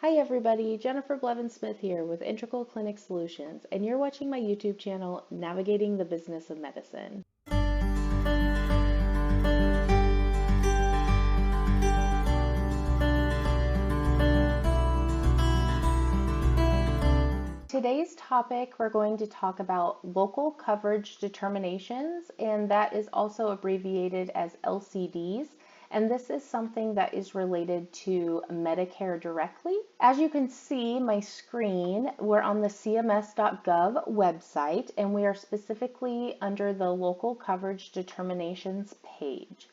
Hi everybody, Jennifer Blevin-Smith here with Integral Clinic Solutions, and you're watching my YouTube channel, Navigating the Business of Medicine. Today's topic, we're going to talk about local coverage determinations, and that is also abbreviated as LCDs. And this is something that is related to Medicare directly. As you can see my screen, we're on the CMS.gov website, and we are specifically under the local coverage determinations page.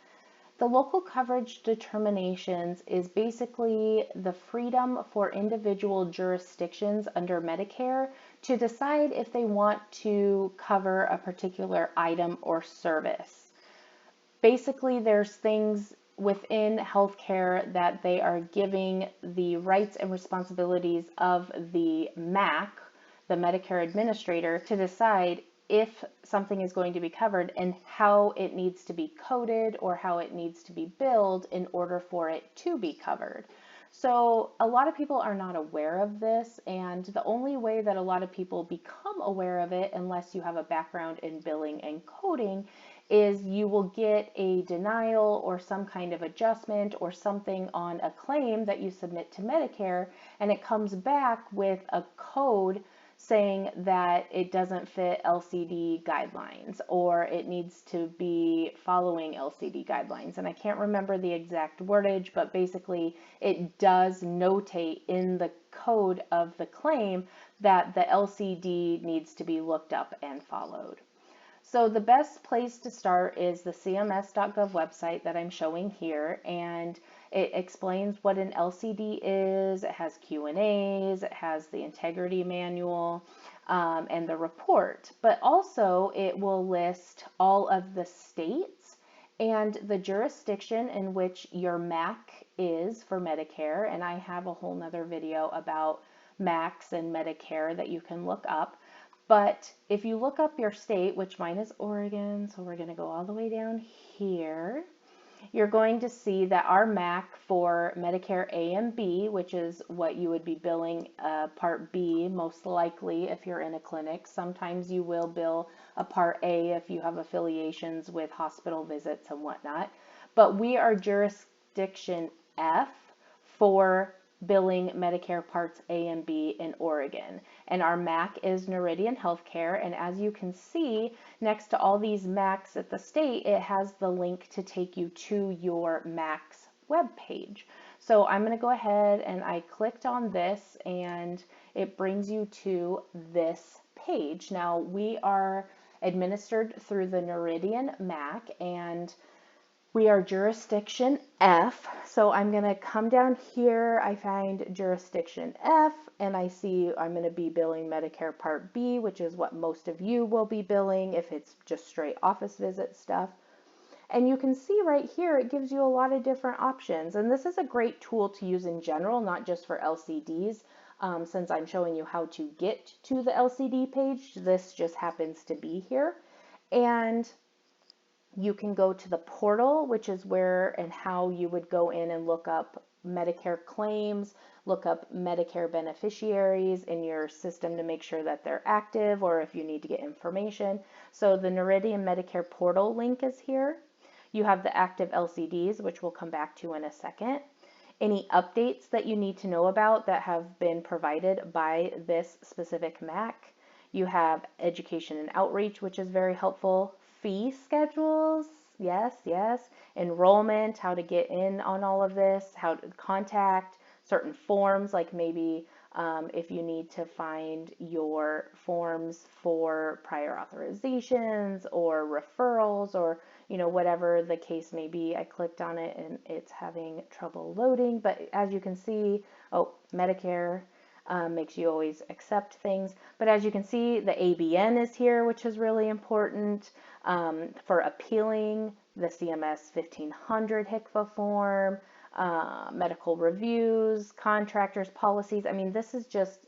The local coverage determinations is basically the freedom for individual jurisdictions under Medicare to decide if they want to cover a particular item or service. Basically, there's things within healthcare that they are giving the rights and responsibilities of the MAC, the Medicare administrator, to decide if something is going to be covered and how it needs to be coded or how it needs to be billed in order for it to be covered. So a lot of people are not aware of this, and the only way that a lot of people become aware of it, unless you have a background in billing and coding, is you will get a denial or some kind of adjustment or something on a claim that you submit to Medicare, and it comes back with a code saying that it doesn't fit LCD guidelines or it needs to be following LCD guidelines. And I can't remember the exact wordage, but basically it does notate in the code of the claim that the LCD needs to be looked up and followed. So the best place to start is the CMS.gov website that I'm showing here, and it explains what an LCD is. It has Q&As, it has the integrity manual, and the report. But also it will list all of the states and the jurisdiction in which your MAC is for Medicare. And I have a whole nother video about MACs and Medicare that you can look up. But if you look up your state, which mine is Oregon, so we're going to go all the way down here, you're going to see that our MAC for Medicare A and B, which is what you would be billing Part B, most likely if you're in a clinic. Sometimes you will bill a Part A if you have affiliations with hospital visits and whatnot. But we are jurisdiction F for billing Medicare Parts A and B in Oregon. And our MAC is Noridian Healthcare. And as you can see, next to all these MACs at the state, it has the link to take you to your MAC's webpage. So I'm going to go ahead and I clicked on this and it brings you to this page. Now we are administered through the Noridian MAC and we are jurisdiction F, so I'm going to come down here, I find jurisdiction F, and I see I'm going to be billing Medicare Part B, which is what most of you will be billing if it's just straight office visit stuff. And you can see right here, it gives you a lot of different options. And this is a great tool to use in general, not just for LCDs. Since I'm showing you how to get to the LCD page, this just happens to be here. And you can go to the portal, which is where and how you would go in and look up Medicare claims, look up Medicare beneficiaries in your system to make sure that they're active or if you need to get information. So the Noridian Medicare Portal link is here. You have the active LCDs, which we'll come back to in a second. Any updates that you need to know about that have been provided by this specific MAC. You have education and outreach, which is very helpful. Fee schedules, yes, enrollment, how to get in on all of this, how to contact certain forms, like maybe if you need to find your forms for prior authorizations or referrals or whatever the case may be. I clicked on it and it's having trouble loading, but as you can see, Medicare makes you always accept things. But as you can see, the ABN is here, which is really important for appealing the CMS 1500 HCFA form, medical reviews, contractors, policies. I mean, this is just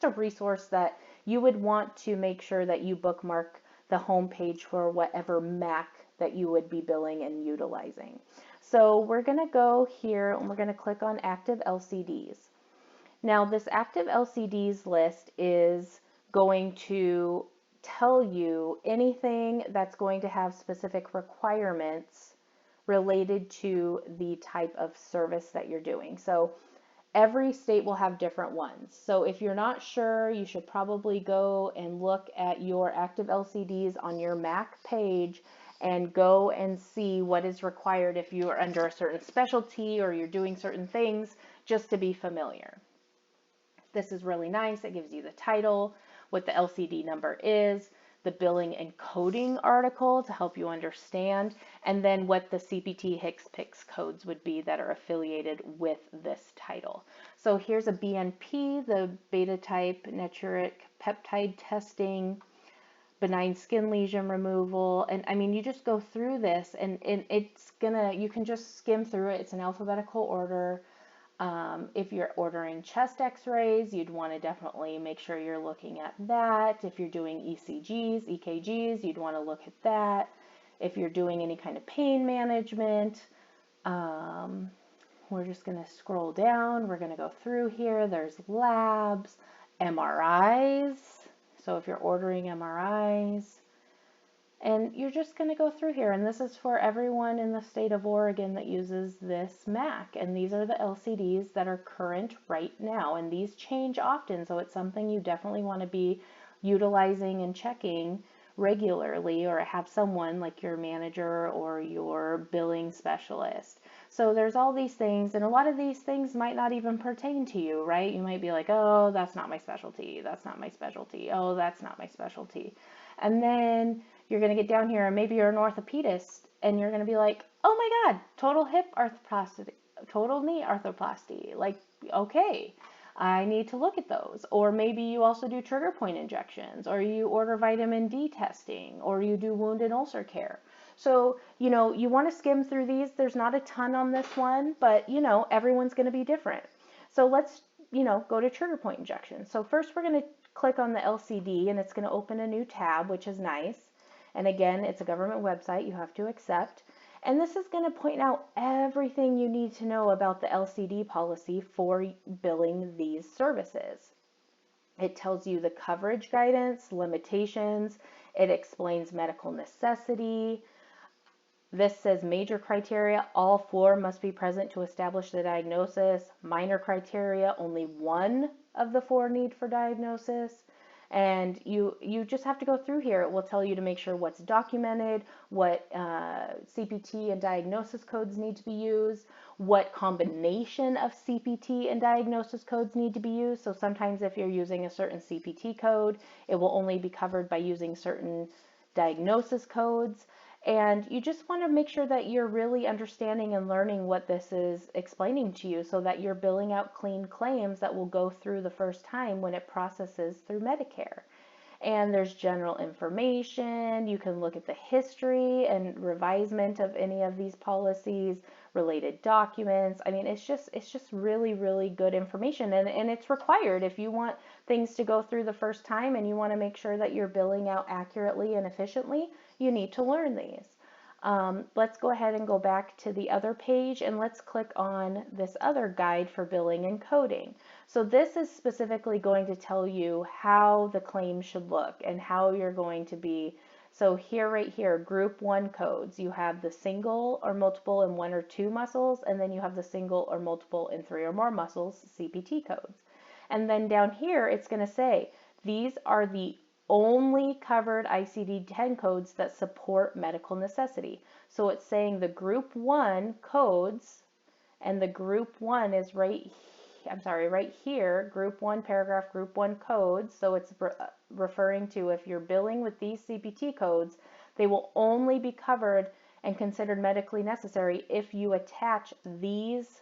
a resource that you would want to make sure that you bookmark the home page for whatever MAC that you would be billing and utilizing. So we're going to go here and we're going to click on active LCDs. Now, this active LCDs list is going to tell you anything that's going to have specific requirements related to the type of service that you're doing. So every state will have different ones. So if you're not sure, you should probably go and look at your active LCDs on your MAC page and go and see what is required if you are under a certain specialty or you're doing certain things, just to be familiar. This is really nice. It gives you the title, what the LCD number is, the billing and coding article to help you understand, and then what the CPT HCPCS codes would be that are affiliated with this title. So here's a BNP, the beta type natriuretic peptide testing, benign skin lesion removal. And I mean, you just go through this and you can just skim through it. It's in alphabetical order. If you're ordering chest x-rays, you'd want to definitely make sure you're looking at that. If you're doing ECGs, EKGs, you'd want to look at that. If you're doing any kind of pain management, we're just going to scroll down. We're going to go through here. There's labs, MRIs. So if you're ordering MRIs, and you're just going to go through here, and this is for everyone in the state of Oregon that uses this MAC, and these are the LCDs that are current right now, and these change often, so it's something you definitely want to be utilizing and checking regularly, or have someone like your manager or your billing specialist. So there's all these things, and a lot of these things might not even pertain to you, right? You might be like, oh, that's not my specialty, that's not my specialty, oh, that's not my specialty. And then you're going to get down here and maybe you're an orthopedist and you're going to be like, oh my God, total hip arthroplasty, total knee arthroplasty. Like, okay, I need to look at those. Or maybe you also do trigger point injections, or you order vitamin D testing, or you do wound and ulcer care. So, you want to skim through these. There's not a ton on this one, but, everyone's going to be different. So let's, go to trigger point injections. So first we're going to click on the LCD and it's going to open a new tab, which is nice. And again, it's a government website you have to accept. And this is going to point out everything you need to know about the LCD policy for billing these services. It tells you the coverage guidance, limitations, it explains medical necessity. This says major criteria, all 4 must be present to establish the diagnosis. Minor criteria, only 1 of the 4 need for diagnosis. And you just have to go through here. It will tell you to make sure what's documented, what CPT and diagnosis codes need to be used, what combination of CPT and diagnosis codes need to be used. So sometimes if you're using a certain CPT code, it will only be covered by using certain diagnosis codes. And you just want to make sure that you're really understanding and learning what this is explaining to you so that you're billing out clean claims that will go through the first time when it processes through Medicare. And there's general information. You can look at the history and revisement of any of these policies, related documents. I mean, it's just really, really good information, and it's required if you want things to go through the first time and you want to make sure that you're billing out accurately and efficiently. You need to learn these. Let's go ahead and go back to the other page and let's click on this other guide for billing and coding. So this is specifically going to tell you how the claim should look and how you're going to be. So here, right here, group 1 codes, you have the single or multiple in 1 or 2 muscles, and then you have the single or multiple in 3 or more muscles, CPT codes. And then down here, it's going to say, these are the only covered ICD-10 codes that support medical necessity. So it's saying the group 1 codes, and the group 1 is right here, group 1 paragraph, group 1 codes. So it's referring to if you're billing with these CPT codes, they will only be covered and considered medically necessary if you attach these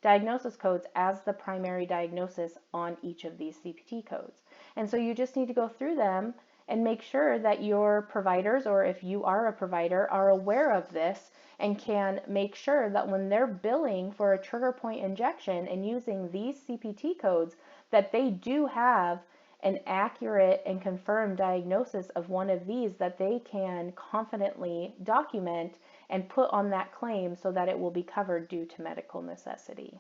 diagnosis codes as the primary diagnosis on each of these CPT codes. And so you just need to go through them and make sure that your providers, or if you are a provider, are aware of this and can make sure that when they're billing for a trigger point injection and using these CPT codes, that they do have an accurate and confirmed diagnosis of one of these that they can confidently document and put on that claim so that it will be covered due to medical necessity.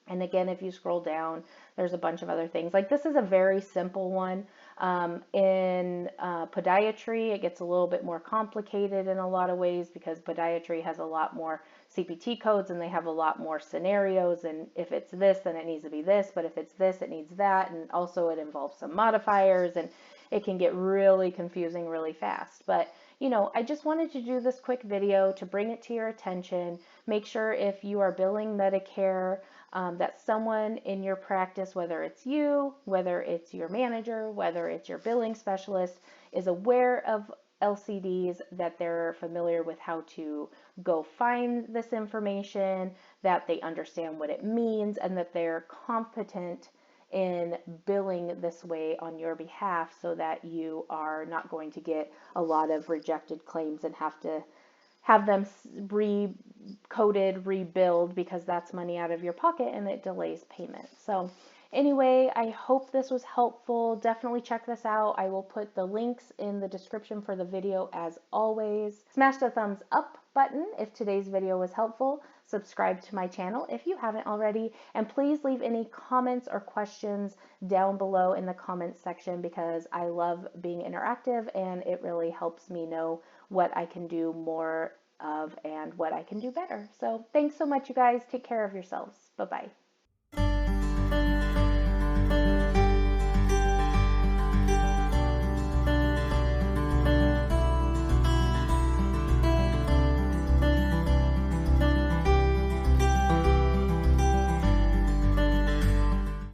And again, if you scroll down, there's a bunch of other things. Like this is a very simple one. In podiatry, it gets a little bit more complicated in a lot of ways because podiatry has a lot more CPT codes and they have a lot more scenarios. And if it's this, then it needs to be this. But if it's this, it needs that. And also it involves some modifiers and it can get really confusing really fast. But I just wanted to do this quick video to bring it to your attention. Make sure if you are billing Medicare, that someone in your practice, whether it's you, whether it's your manager, whether it's your billing specialist, is aware of LCDs, that they're familiar with how to go find this information, that they understand what it means, and that they're competent in billing this way on your behalf so that you are not going to get a lot of rejected claims and have to have them recoded, rebuild, because that's money out of your pocket and it delays payment. So anyway, I hope this was helpful. Definitely check this out. I will put the links in the description for the video as always. Smash the thumbs up button if today's video was helpful. Subscribe to my channel if you haven't already, and please leave any comments or questions down below in the comments section because I love being interactive and it really helps me know what I can do more of and what I can do better. So thanks so much, you guys. Take care of yourselves. Bye-bye.